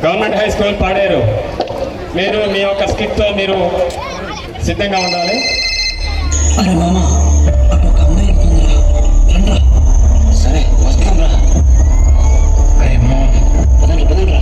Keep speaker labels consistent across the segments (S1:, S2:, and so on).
S1: Government high school Paderu. మీరు మీ యొక్క స్కిట్తో మీరు సిద్ధంగా ఉండాలి.
S2: అరే మామ, అటు ఒక అమ్మాయి వెళ్తుందిరా, రండ్రా. సరే వస్తాంరా. అరే మామ, పదండి పదండ్రా.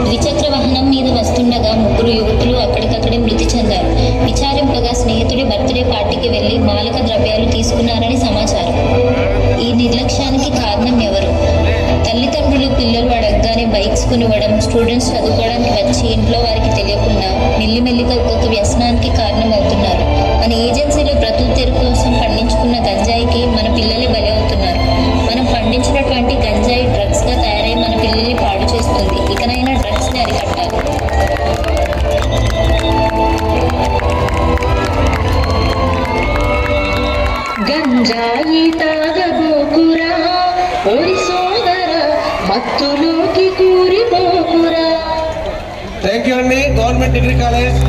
S3: ద్విచక్ర వాహనం మీద వస్తుండగా ముగ్గురు యువకులు అక్కడికక్కడే మృతి చెందారు. విచారింపగా స్నేహితుడి బర్త్డే పార్టీకి వెళ్లి మాదక ద్రవ్యాలు తీసుకున్నారని సమాచారం. ఈ నిర్లక్ష్యానికి కారణం ఎవరు? తల్లిదండ్రులు పిల్లలు అడగగానే బైక్స్ కొనివ్వడం, స్టూడెంట్స్ చదువుకోవడానికి వచ్చి ఇంట్లో వారికి తెలియకుండా మెల్లిమెల్లిగా ఒక్కొక్క వ్యసనానికి కారణమవుతున్నారు. మన ఏజెన్సీలో బ్రతుకు తెరువు కోసం పండించుకున్న గంజాయికి మన పిల్లలే బలి అవుతున్నారు. మనం పండించినటువంటి గంజాయి డ్రగ్స్గా తయారై మన పిల్లల్ని పాడు చేస్తుంది. ఇకనైనా డ్రగ్స్ని అరికట్టాలి.
S4: గంజాయి తాగబోకురా ఓరి సోదరా, మత్తులోకి కూరిపోకురా.
S5: థ్యాంక్ యూ అండి, గవర్నమెంట్ డిగ్రీ కాలేజ్.